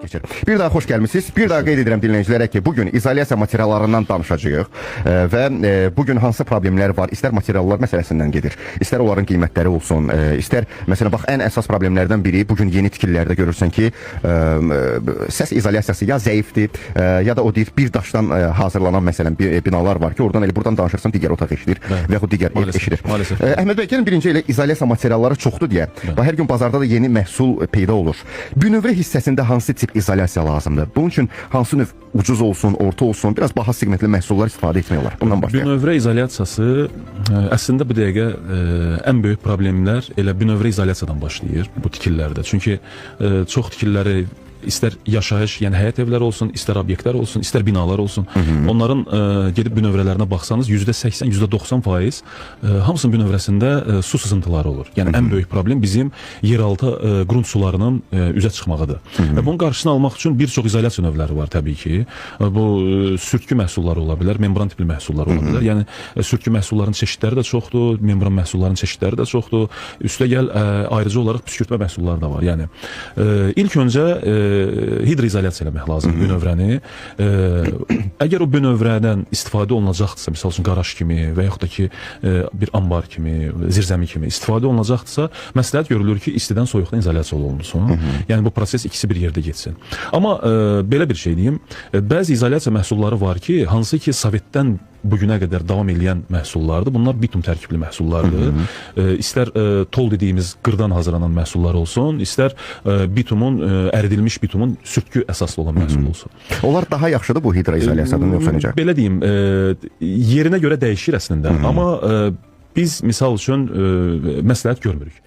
keçir. Bir daha xoş gəlmisiniz. Bir daha qeyd edirəm dinləyicilərə ki, bugün izolyasiya materiallarından danışacağıq və bugün hansı problemlər var? İstər materiallar məsələsindən gedir, istər onların qiymətləri olsun, istər məsələn bax ən əsas problemlərdən biri bugün yeni tikililərdə görürsən ki, səs izolyasiyası ya zəifdir, ya da o deyir bir daşdan hazırlanan məsələn binalar var ki, oradan elə buradan danışırsan digər otaq eşidir və yaxud digər ev eşidir. Əhməd bəy, gəlin birinci elə izolyasiya materialları çoxdur deyə. Hər gün bazarda da yeni məhsul peyda olur. Bünövrə hissəsində hansı tip izolyasiya lazımdır? Bunun üçün hansı növ ucuz olsun, orta olsun, biraz baha segmentli məhsullar istifadə etmək olar? Bundan başlayaq. Bünövrə izolyasiyası əslində bu dəqiqə ən böyük problemlər elə bünövrə izolyasiyadan başlayır bu tikililərdə. Çünki çox tikililəri İstər yaşayış, yəni həyət evləri olsun, istər obyektlər olsun, istər binalar olsun. Onların gedib bünövrələrinə baxsanız %80, %90% hamısının bünövrəsində su sızıntıları olur. Yəni ən böyük problem bizim yeraltı qrunt sularının üzə çıxmağıdır. Və bunun qarşısını almaq üçün bir çox izolyasiya növləri var təbii ki. Bu sürtkü məhsulları ola bilər, membran tipli məhsullar ola bilər. Yəni sürtkü məhsulların çeşidləri də çoxdur, membran məhsulların çeşidləri də çoxdur. Üstə gəl ayrıca olaraq püskürtmə məhsulları da var. Yəni ilk öncə hidroizolasiya eləmək lazımdır bünövrəni. Əgər o bünövrədən istifadə olunacaqdırsa, misal üçün qaraj kimi və yaxud da ki bir ambar kimi, zirzəmi kimi istifadə olunacaqdırsa, məsləhət görülür ki, istidən soyuqdan izolyasiya olunsun. Yəni bu proses ikisi bir yerdə getsin. Amma belə bir şey deyim, bəzi izolyasiya məhsulları var ki, hansı ki Sovetdən bugünə qədər davam edən məhsullardır. Bunlar bitum tərkibli məhsullardır. İstər tol dediyimiz qırdan hazırlanan məhsullar olsun, istər bitumun, əridilmiş bitumun sürtkü əsaslı olan məhsul olsun. Onlar daha yaxşıdır bu hidroizolasiyadan yoxsa necə? Belə deyim, yerinə görə dəyişir əslində. Amma biz misal üçün məsləhət görmürük.